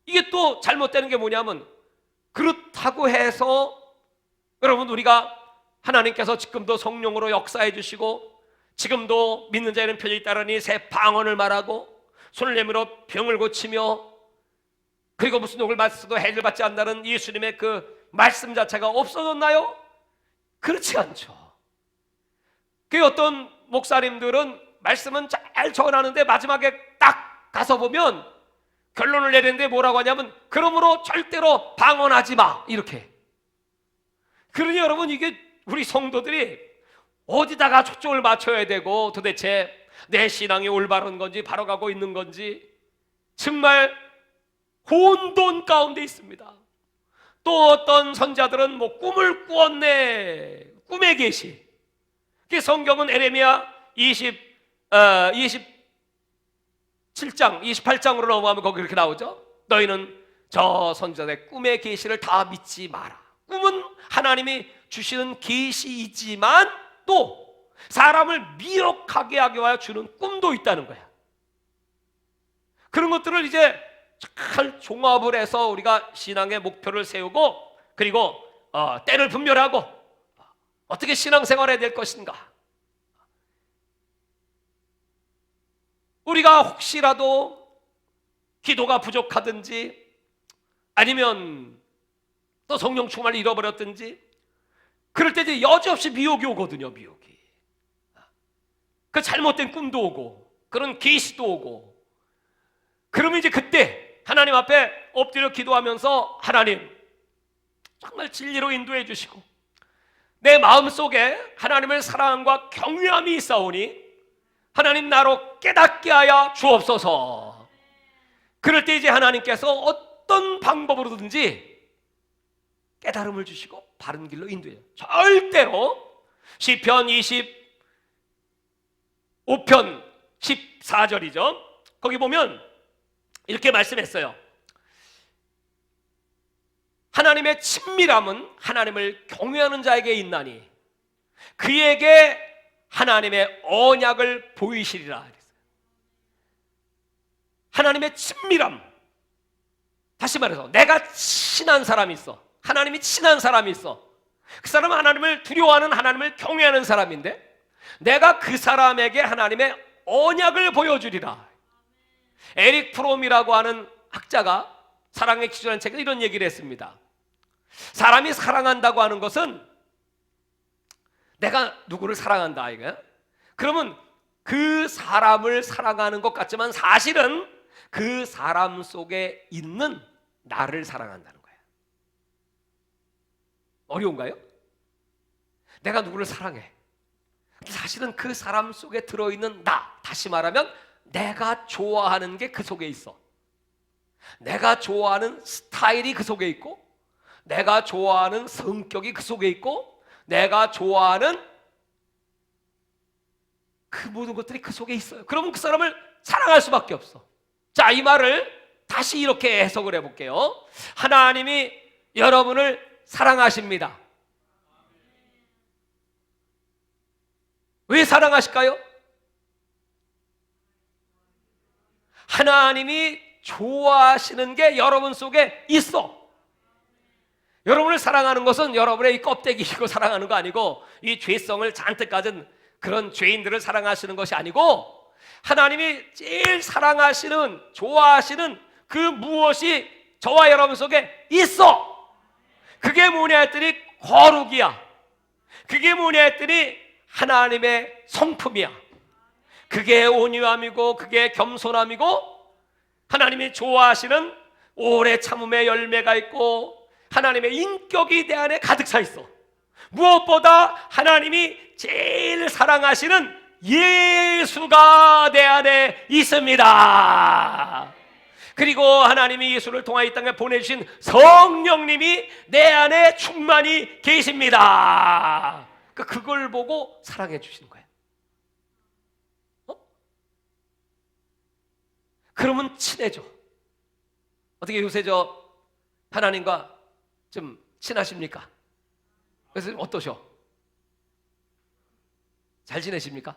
이게 또 잘못되는 게 뭐냐면 그렇다고 해서 여러분 우리가 하나님께서 지금도 성령으로 역사해 주시고 지금도 믿는 자에는 표적이 따르니 새 방언을 말하고 손을 내밀어 병을 고치며 그리고 무슨 욕을 맞서도 해를 받지 않는다는 예수님의 그 말씀 자체가 없어졌나요? 그렇지 않죠. 그 어떤 목사님들은 말씀은 잘 전하는데 마지막에 딱 가서 보면 결론을 내리는데 뭐라고 하냐면 그러므로 절대로 방언하지 마 이렇게. 그러니 여러분 이게 우리 성도들이 어디다가 초점을 맞춰야 되고 도대체 내 신앙이 올바른 건지 바로 가고 있는 건지 정말 혼돈 가운데 있습니다. 또 어떤 선자들은 뭐 꿈을 꾸었네, 꿈에 계시. 성경은 에레미야 27장 28장으로 넘어가면 거기 이렇게 나오죠. 너희는 저 선자의 꿈의 계시를 다 믿지 마라. 꿈은 하나님이 주시는 계시이지만 또 사람을 미혹하게 하기 위하여 주는 꿈도 있다는 거야. 그런 것들을 이제 잘 종합을 해서 우리가 신앙의 목표를 세우고 그리고 때를 분별하고 어떻게 신앙생활해야 될 것인가. 우리가 혹시라도 기도가 부족하든지 아니면 또 성령 충만을 잃어버렸든지 그럴 때 이제 여지없이 미혹이 오거든요. 미혹이. 그 잘못된 꿈도 오고 그런 계시도 오고 그러면 이제 그때 하나님 앞에 엎드려 기도하면서 하나님 정말 진리로 인도해 주시고 내 마음속에 하나님을 사랑함과 경외함이 있사오니 하나님 나로 깨닫게 하여 주옵소서. 그럴 때 이제 하나님께서 어떤 방법으로든지 깨달음을 주시고 바른 길로 인도해요. 절대로 시편 25편 14절이죠. 거기 보면 이렇게 말씀했어요. 하나님의 친밀함은 하나님을 경외하는 자에게 있나니 그에게 하나님의 언약을 보이시리라. 하나님의 친밀함. 다시 말해서 내가 친한 사람이 있어. 하나님이 친한 사람이 있어. 그 사람은 하나님을 두려워하는, 하나님을 경외하는 사람인데 내가 그 사람에게 하나님의 언약을 보여주리라. 에릭 프롬이라고 하는 학자가 사랑의 기준이라는 책에 이런 얘기를 했습니다. 사람이 사랑한다고 하는 것은 내가 누구를 사랑한다 이거야. 그러면 그 사람을 사랑하는 것 같지만 사실은 그 사람 속에 있는 나를 사랑한다는 거예요. 어려운가요? 내가 누구를 사랑해. 사실은 그 사람 속에 들어있는 나, 다시 말하면 내가 좋아하는 게 그 속에 있어. 내가 좋아하는 스타일이 그 속에 있고 내가 좋아하는 성격이 그 속에 있고 내가 좋아하는 그 모든 것들이 그 속에 있어요. 그러면 그 사람을 사랑할 수밖에 없어. 자, 이 말을 다시 이렇게 해석을 해볼게요. 하나님이 여러분을 사랑하십니다. 왜 사랑하실까요? 하나님이 좋아하시는 게 여러분 속에 있어. 여러분을 사랑하는 것은 여러분의 이 껍데기이고 사랑하는 거 아니고 이 죄성을 잔뜩 가진 그런 죄인들을 사랑하시는 것이 아니고 하나님이 제일 사랑하시는, 좋아하시는 그 무엇이 저와 여러분 속에 있어. 그게 뭐냐 했더니 거룩이야. 그게 뭐냐 했더니 하나님의 성품이야. 그게 온유함이고 그게 겸손함이고 하나님이 좋아하시는 오래 참음의 열매가 있고 하나님의 인격이 내 안에 가득 차 있어. 무엇보다 하나님이 제일 사랑하시는 예수가 내 안에 있습니다. 그리고 하나님이 예수를 통하여 이 땅에 보내주신 성령님이 내 안에 충만히 계십니다. 그걸 보고 사랑해 주시는 거예요. 그러면 친해져. 어떻게 요새 저 하나님과 좀 친하십니까? 그래서 어떠셔? 잘 지내십니까?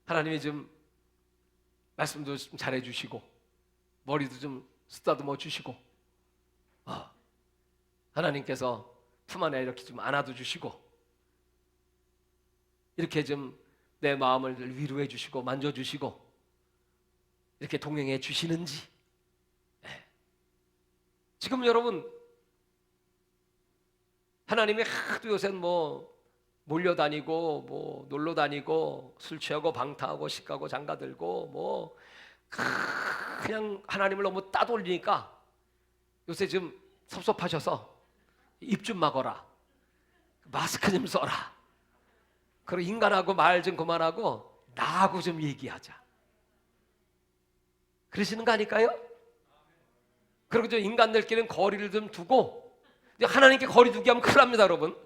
하나님이 좀 말씀도 좀 잘해주시고 머리도 좀 쓰다듬어 주시고 하나님께서 품 안에 이렇게 좀 안아도 주시고 이렇게 좀 내 마음을 위로해 주시고 만져주시고 이렇게 동행해 주시는지. 지금 여러분 하나님이 하도 요새 뭐 몰려다니고 뭐 놀러 다니고 술 취하고 방탕하고 시가고 장가들고 뭐 그냥 하나님을 너무 따돌리니까 요새 좀 섭섭하셔서 입 좀 막어라, 마스크 좀 써라, 그리고 인간하고 말 좀 그만하고 나하고 좀 얘기하자 그러시는 거 아닐까요? 그리고 저 인간들끼리는 거리를 좀 두고 하나님께 거리 두기 하면 큰일 납니다 여러분.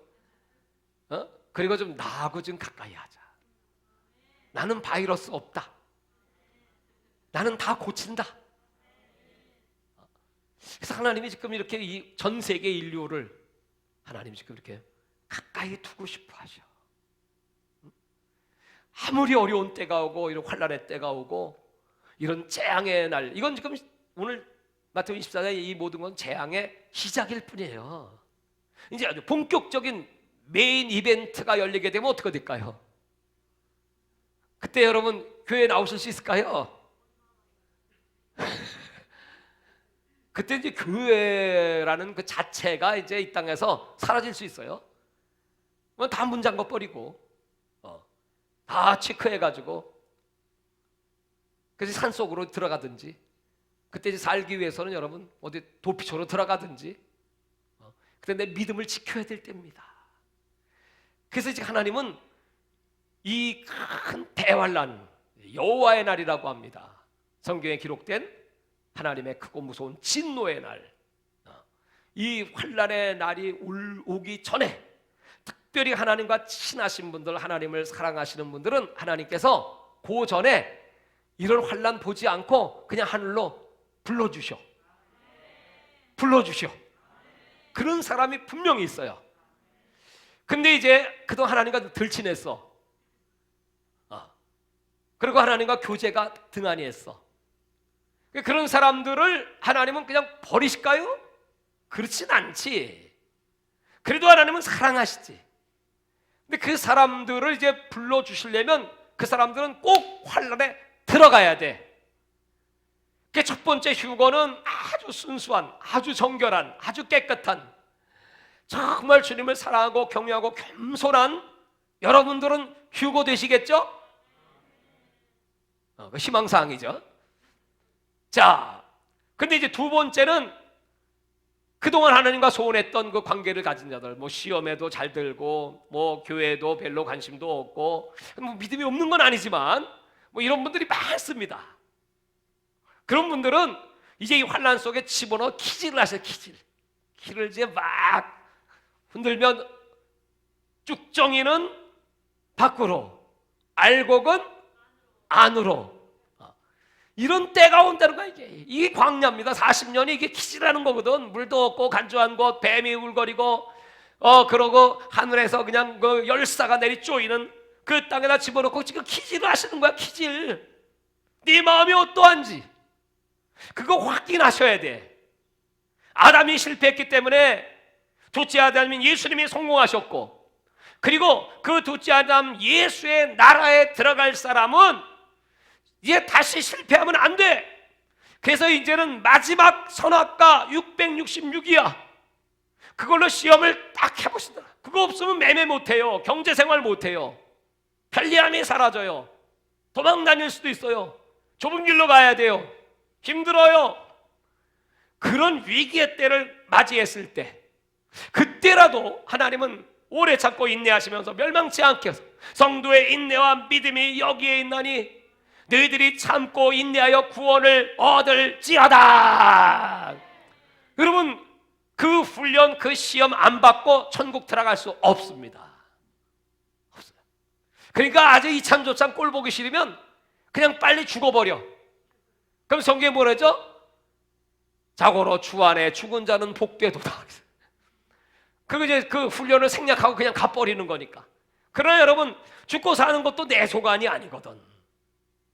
그리고 좀 나하고 좀 가까이 하자. 나는 바이러스 없다. 나는 다 고친다. 그래서 하나님이 지금 이렇게 이 전 세계 인류를 하나님이 지금 이렇게 가까이 두고 싶어 하셔. 아무리 어려운 때가 오고 이런 환난의 때가 오고 이런 재앙의 날, 이건 지금 오늘 마태복음 24장의 이 모든 건 재앙의 시작일 뿐이에요. 이제 아주 본격적인 메인 이벤트가 열리게 되면 어떻게 될까요? 그때 여러분 교회에 나오실 수 있을까요? 그때 이제 교회라는 그 자체가 이제 이 땅에서 사라질 수 있어요. 다 문 잠궈 버리고 다 체크해가지고 그래서 산속으로 들어가든지 그때 이제 살기 위해서는 여러분 어디 도피처로 들어가든지 그때 내 믿음을 지켜야 될 때입니다. 그래서 이제 하나님은 이 큰 대환란 여호와의 날이라고 합니다. 성경에 기록된 하나님의 크고 무서운 진노의 날, 이 환란의 날이 오기 전에 특별히 하나님과 친하신 분들, 하나님을 사랑하시는 분들은 하나님께서 그 전에 이런 환란 보지 않고 그냥 하늘로 불러주셔. 그런 사람이 분명히 있어요. 근데 이제 그동안 하나님과 덜 친했어. 그리고 하나님과 교제가 등한히 했어. 그런 사람들을 하나님은 그냥 버리실까요? 그렇진 않지. 그래도 하나님은 사랑하시지. 근데 그 사람들을 이제 불러주시려면 그 사람들은 꼭 환란에 들어가야 돼. 그 첫 번째 휴거는 아주 순수한, 아주 정결한, 아주 깨끗한, 정말 주님을 사랑하고 경외하고 겸손한 여러분들은 휴거 되시겠죠? 그 희망사항이죠. 자, 근데 이제 두 번째는 그동안 하나님과 소원했던 그 관계를 가진 자들, 뭐 시험에도 잘 들고, 뭐 교회도 별로 관심도 없고, 뭐 믿음이 없는 건 아니지만, 뭐 이런 분들이 많습니다. 그런 분들은 이제 이 환란 속에 집어넣어 키질을 하세요. 키를 이제 막 흔들면 쭉정이는 밖으로, 알곡은 안으로. 이런 때가 온다는 거야. 이게 광야입니다. 40년이 이게 키질하는 거거든. 물도 없고 간조한 곳, 뱀이 울거리고 그러고 하늘에서 그냥 그 열사가 내리 쪼이는 그 땅에다 집어넣고 지금 키질을 하시는 거야. 키질. 네 마음이 어떠한지 그거 확인하셔야 돼. 아담이 실패했기 때문에 둘째 아담인 예수님이 성공하셨고, 그리고 그 둘째 아담 예수의 나라에 들어갈 사람은 이제 다시 실패하면 안 돼. 그래서 이제는 마지막 선악과 666이야. 그걸로 시험을 딱 해보신다. 그거 없으면 매매 못해요. 경제생활 못해요. 편리함이 사라져요. 도망 다닐 수도 있어요. 좁은 길로 가야 돼요. 힘들어요. 그런 위기의 때를 맞이했을 때, 그때라도 하나님은 오래 참고 인내하시면서 멸망치 않게 해서 성도의 인내와 믿음이 여기에 있나니 너희들이 참고 인내하여 구원을 얻을지어다. 여러분, 그 훈련, 그 시험 안 받고 천국 들어갈 수 없습니다. 없어요. 그러니까 아주 이참저참 꼴 보기 싫으면 그냥 빨리 죽어버려. 그럼 성경에 뭐라죠? 자고로 주 안에 죽은 자는 복되도다. 그거 이제 그 훈련을 생략하고 그냥 가버리는 거니까. 그러나 여러분, 죽고 사는 것도 내 소관이 아니거든.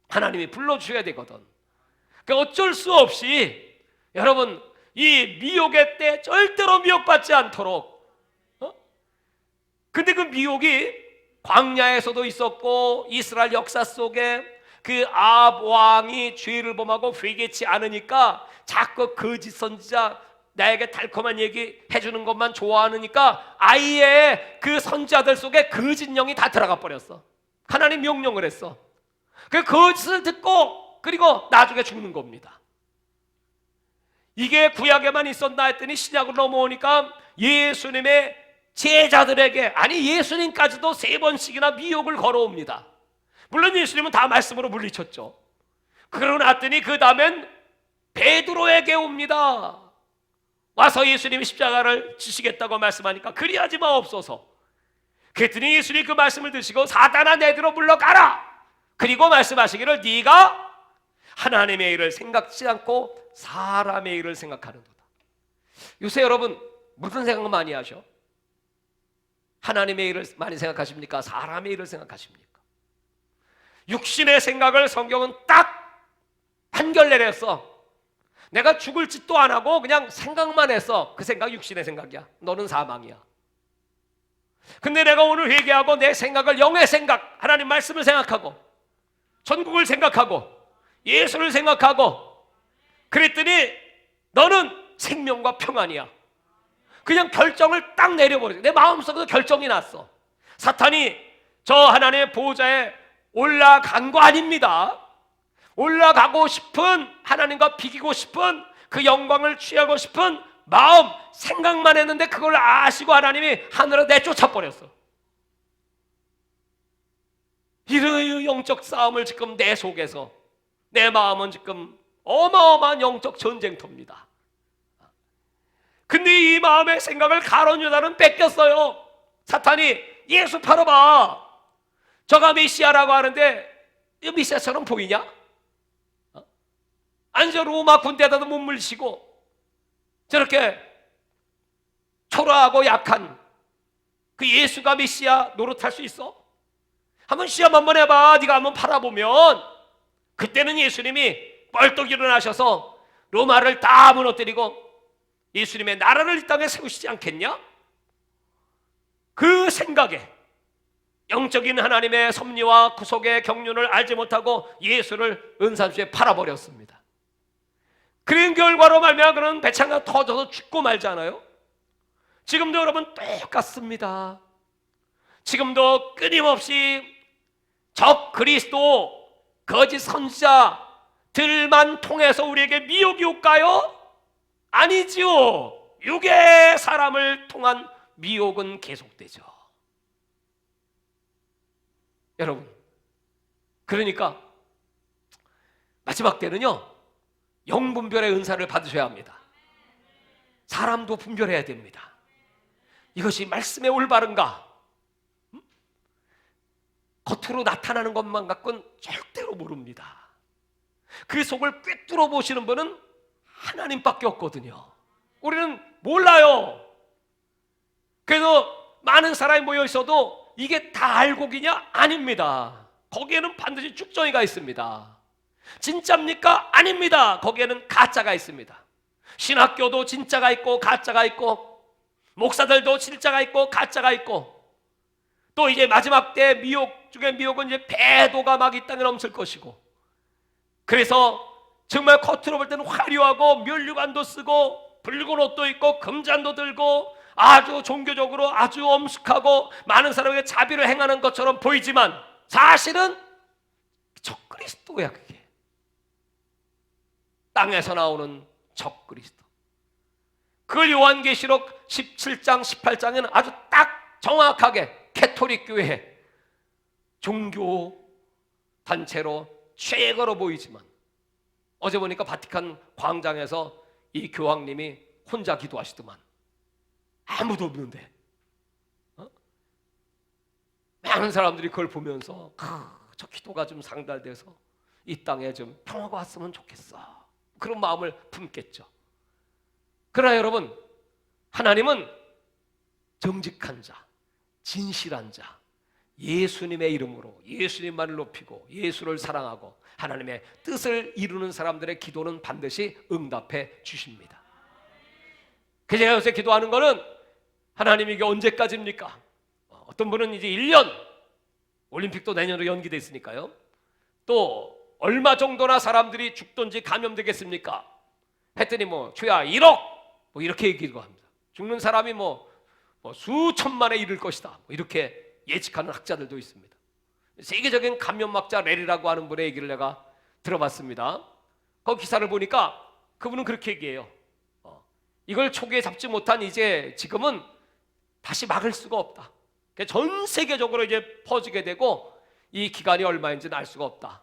하나님이 불러주셔야 되거든. 그러니까 어쩔 수 없이 여러분, 이 미혹의 때 절대로 미혹받지 않도록. 근데 그 미혹이 광야에서도 있었고 이스라엘 역사 속에 그 아합 왕이 죄를 범하고 회개치 않으니까 자꾸 거짓 선지자, 나에게 달콤한 얘기 해주는 것만 좋아하니까 아예 그 선지자들 속에 거짓 영이 다 들어가 버렸어. 하나님 명령을 했어. 그 거짓을 듣고 그리고 나중에 죽는 겁니다. 이게 구약에만 있었나 했더니 신약으로 넘어오니까 예수님의 제자들에게, 아니 예수님까지도 3번씩이나 미혹을 걸어옵니다. 물론 예수님은 다 말씀으로 물리쳤죠. 그러고 났더니 그 다음엔 베드로에게 옵니다. 와서 예수님이 십자가를 지시겠다고 말씀하니까 그리하지 마옵소서. 그랬더니 예수님이 그 말씀을 드시고 사단아 내게로 물러가라. 그리고 말씀하시기를 네가 하나님의 일을 생각지 않고 사람의 일을 생각하는도다. 요새 여러분 무슨 생각 많이 하셔? 하나님의 일을 많이 생각하십니까? 사람의 일을 생각하십니까? 육신의 생각을 성경은 딱 판결 내렸어. 내가 죽을 짓도 안 하고 그냥 생각만 했어. 그 생각 육신의 생각이야. 너는 사망이야. 근데 내가 오늘 회개하고 내 생각을 영의 생각, 하나님 말씀을 생각하고 천국을 생각하고 예수를 생각하고 그랬더니 너는 생명과 평안이야. 그냥 결정을 딱 내려버렸어. 내 마음속에서 결정이 났어. 사탄이 저 하나님의 보호자에 올라간 거 아닙니다. 올라가고 싶은, 하나님과 비기고 싶은, 그 영광을 취하고 싶은 마음, 생각만 했는데 그걸 아시고 하나님이 하늘로 내쫓아 버렸어. 이런 영적 싸움을 지금 내 속에서, 내 마음은 지금 어마어마한 영적 전쟁터입니다. 근데 이 마음의 생각을 가룟 유다는 뺏겼어요. 사탄이 예수 팔아봐. 저가 메시아라고 하는데 이 메시아처럼 보이냐? 아니 저 로마 군대에다도 못 물리치고 저렇게 초라하고 약한 그 예수가 메시아 노릇할 수 있어? 한번 시험 한번 해봐. 네가 한번 팔아보면 그때는 예수님이 뻘떡 일어나셔서 로마를 다 무너뜨리고 예수님의 나라를 이 땅에 세우시지 않겠냐? 그 생각에 영적인 하나님의 섭리와 구속의 경륜을 알지 못하고 예수를 은산수에 팔아버렸습니다. 그런 결과로 말미암아 그런 배창가 터져서 죽고 말잖아요. 지금도 여러분 똑같습니다. 지금도 끊임없이 적 그리스도 거짓 선지자들만 통해서 우리에게 미혹이 올까요? 아니지요. 육의 사람을 통한 미혹은 계속되죠. 여러분, 그러니까 마지막 때는요 영분별의 은사를 받으셔야 합니다. 사람도 분별해야 됩니다. 이것이 말씀의 올바른가? 겉으로 나타나는 것만 갖고는 절대로 모릅니다. 그 속을 꿰뚫어 보시는 분은 하나님밖에 없거든요. 우리는 몰라요. 그래서 많은 사람이 모여 있어도 이게 다 알곡이냐? 아닙니다. 거기에는 반드시 쭉정이가 있습니다. 진짜입니까? 아닙니다. 거기에는 가짜가 있습니다. 신학교도 진짜가 있고 가짜가 있고 목사들도 진짜가 있고 가짜가 있고 또 이제 마지막 때 미혹 중에 미혹은 이제 배도가 막 이 땅에 넘칠 것이고 그래서 정말 겉으로 볼 때는 화려하고 면류관도 쓰고 붉은 옷도 입고 금잔도 들고 아주 종교적으로 아주 엄숙하고 많은 사람에게 자비를 행하는 것처럼 보이지만 사실은 적그리스도야. 그게 땅에서 나오는 적그리스도. 그걸 요한계시록 17장 18장에는 아주 딱 정확하게 캐토릭 교회 종교 단체로 최고로 보이지만 어제 보니까 바티칸 광장에서 이 교황님이 혼자 기도하시더만 아무도 없는데 많은 사람들이 그걸 보면서 저 기도가 좀 상달돼서 이 땅에 좀 평화가 왔으면 좋겠어, 그런 마음을 품겠죠. 그러나 여러분, 하나님은 정직한 자, 진실한 자, 예수님의 이름으로 예수님만을 높이고 예수를 사랑하고 하나님의 뜻을 이루는 사람들의 기도는 반드시 응답해 주십니다. 그래서 제가 요새 기도하는 거는 하나님 이게 언제까지입니까? 어떤 분은 이제 1년, 올림픽도 내년으로 연기됐으니까요. 또 얼마 정도나 사람들이 죽든지 감염되겠습니까? 했더니 주야 1억 이렇게 얘기를 합니다. 죽는 사람이 수천만에 이를 것이다 이렇게 예측하는 학자들도 있습니다. 세계적인 감염학자 레리라고 하는 분의 얘기를 내가 들어봤습니다. 그 기사를 보니까 그분은 그렇게 얘기해요. 이걸 초기에 잡지 못한 이제 지금은 다시 막을 수가 없다. 전 세계적으로 이제 퍼지게 되고 이 기간이 얼마인지는 알 수가 없다.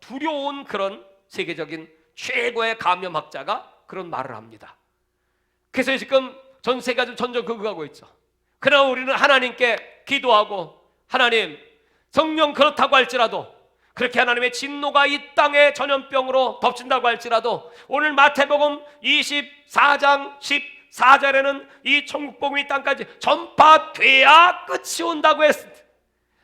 두려운 그런 세계적인 최고의 감염학자가 그런 말을 합니다. 그래서 지금 전 세계가 전전긍긍하고 있죠. 그러나 우리는 하나님께 기도하고, 하나님 성령 그렇다고 할지라도, 그렇게 하나님의 진노가 이 땅에 전염병으로 덮친다고 할지라도 오늘 마태복음 24장 14절에는 이 천국복음이 땅까지 전파돼야 끝이 온다고 했습니다.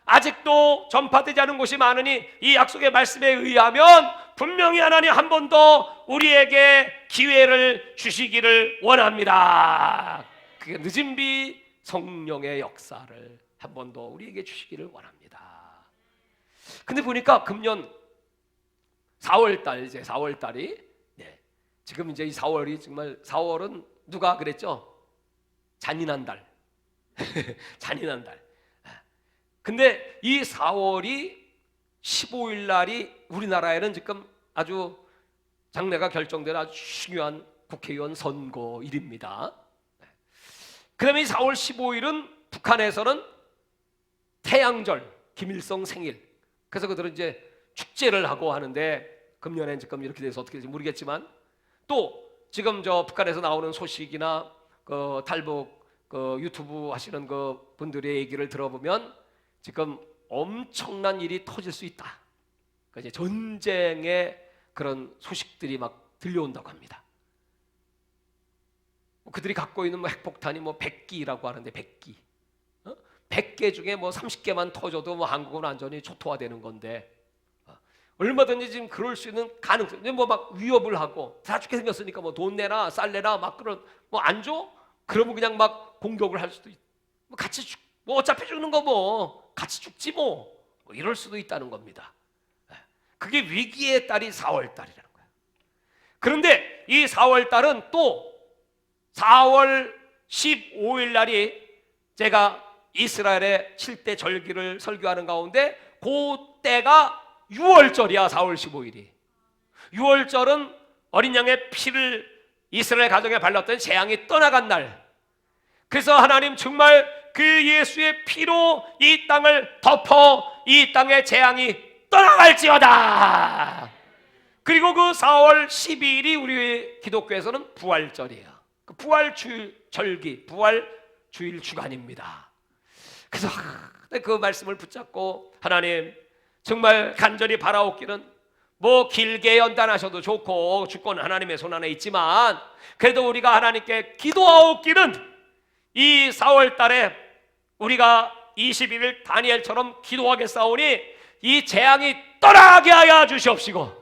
아직도 전파되지 않은 곳이 많으니 이 약속의 말씀에 의하면 분명히 하나님 한 번 더 우리에게 기회를 주시기를 원합니다. 그게 늦은 비 성령의 역사를 한 번 더 우리에게 주시기를 원합니다. 근데 보니까 금년 4월달, 이제 4월달이 지금 이제 이 4월이 정말, 4월은 누가 그랬죠? 잔인한 달. 잔인한 달. 근데 이 4월이 15일 날이 우리나라에는 지금 아주 장래가 결정되는 아주 중요한 국회의원 선거일입니다. 그다음에 이 4월 15일은 북한에서는 태양절, 김일성 생일. 그래서 그들은 이제 축제를 하고 하는데 금년엔 지금 이렇게 돼서 어떻게 될지 모르겠지만, 또 지금 저 북한에서 나오는 소식이나 그 탈북 그 유튜브 하시는 그 분들의 얘기를 들어보면 지금 엄청난 일이 터질 수 있다. 그러니까 이제 전쟁의 그런 소식들이 막 들려온다고 합니다. 그들이 갖고 있는 핵폭탄이 100기라고 하는데 100기. 100개 중에 30개만 터져도 한국은 완전히 초토화되는 건데, 얼마든지 지금 그럴 수 있는 가능성, 막 위협을 하고 다 죽게 생겼으니까 돈 내라, 쌀 내라, 막 그런 안 줘? 그러면 그냥 막 공격을 할 수도 있고, 같이 어차피 죽는 거 같이 죽지 이럴 수도 있다는 겁니다. 그게 위기의 달이 4월 달이라는 거예요. 그런데 이 4월 달은 또 4월 15일 날이 제가 이스라엘의 7대 절기를 설교하는 가운데 그때가 6월절이야. 4월 15일이 6월절은 어린 양의 피를 이스라엘 가정에 발랐던 재앙이 떠나간 날. 그래서 하나님 정말 그 예수의 피로 이 땅을 덮어 이 땅의 재앙이 떠나갈지어다. 그리고 그 4월 12일이 우리 기독교에서는 부활절이에요. 그 부활절기, 부활주일 주간입니다. 그래서 그 말씀을 붙잡고 하나님 정말 간절히 바라옵기는 길게 연단하셔도 좋고 주권은 하나님의 손안에 있지만, 그래도 우리가 하나님께 기도하옵기는 이 4월 달에 우리가 21일 다니엘처럼 기도하겠사오니 이 재앙이 떠나게 하여 주시옵시고,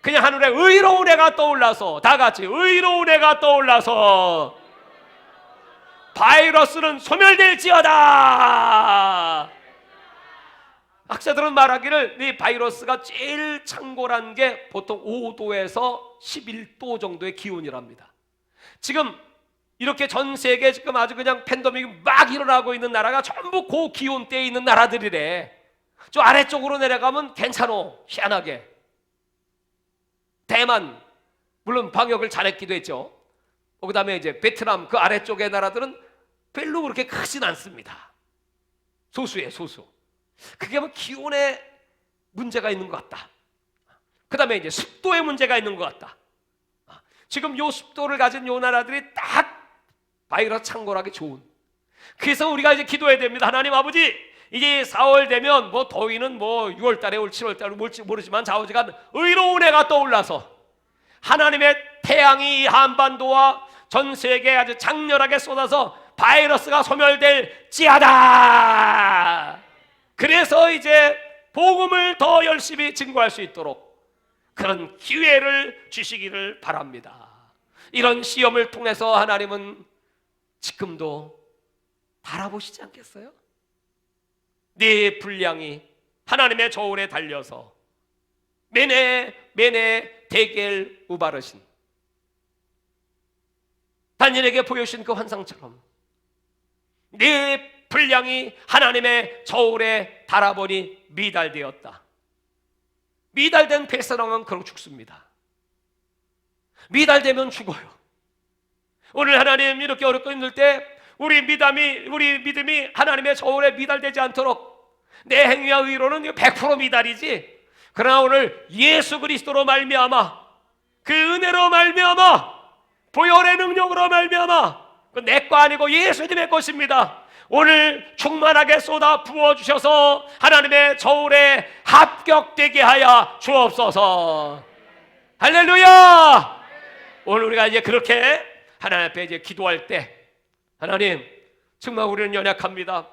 그냥 하늘에 의로운 해가 떠올라서, 다 같이 의로운 해가 떠올라서 바이러스는 소멸될지어다. 학자들은 말하기를 이 바이러스가 제일 창궐한 게 보통 5도에서 11도 정도의 기온이랍니다. 지금 이렇게 전 세계 지금 아주 그냥 팬데믹이 막 일어나고 있는 나라가 전부 고기온대에 있는 나라들이래. 저 아래쪽으로 내려가면 괜찮어, 희한하게. 대만 물론 방역을 잘했기도 했죠. 그 다음에 이제 베트남 그 아래쪽의 나라들은 별로 그렇게 크진 않습니다. 소수예요, 소수. 그게 뭐 기온에 문제가 있는 것 같다. 그 다음에 이제 습도에 문제가 있는 것 같다. 지금 요 습도를 가진 요 나라들이 딱 바이러스 창궐하기 좋은. 그래서 우리가 이제 기도해야 됩니다. 하나님 아버지, 이제 4월 되면 뭐 더위는 뭐 6월 달에 올 7월 달에 올지 모르지만 좌우지간 의로운 해가 떠올라서 하나님의 태양이 한반도와 전 세계에 아주 장렬하게 쏟아서 바이러스가 소멸될 지하다. 그래서 이제 복음을 더 열심히 증거할 수 있도록 그런 기회를 주시기를 바랍니다. 이런 시험을 통해서 하나님은 지금도 바라보시지 않겠어요? 네 분량이 하나님의 저울에 달려서 메네 데겔 우바르신 다니엘에게 보여주신 그 환상처럼 네 분량이 하나님의 저울에 달아보니 미달되었다. 미달된 백성은 그럼 죽습니다. 미달되면 죽어요. 오늘 하나님 이렇게 어렵고 힘들 때 우리 믿음이 하나님의 저울에 미달되지 않도록 내 행위와 의로는 100% 미달이지. 그러나 오늘 예수 그리스도로 말미암아 그 은혜로 말미암아 보혈의 능력으로 말미암아 내 거 아니고 예수님의 것입니다. 오늘 충만하게 쏟아 부어주셔서 하나님의 저울에 합격되게 하여 주옵소서. 할렐루야. 오늘 우리가 이제 그렇게 하나님 앞에 이제 기도할 때 하나님 정말 우리는 연약합니다.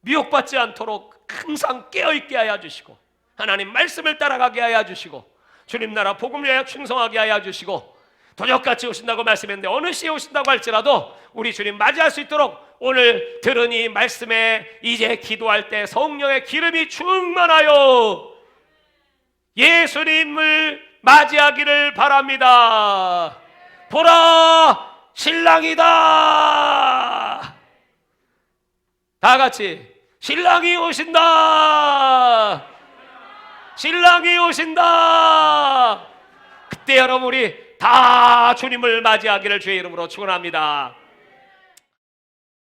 미혹받지 않도록 항상 깨어있게 하여 주시고 하나님 말씀을 따라가게 하여 주시고 주님 나라 복음을 위하여 충성하게 하여 주시고 도적같이 오신다고 말씀했는데 어느 시에 오신다고 할지라도 우리 주님 맞이할 수 있도록 오늘 들은 이 말씀에 이제 기도할 때 성령의 기름이 충만하여 예수님을 맞이하기를 바랍니다. 보라 신랑이다. 다 같이 신랑이 오신다. 신랑이 오신다. 그때 여러분 우리 다 주님을 맞이하기를 주의 이름으로 축원합니다.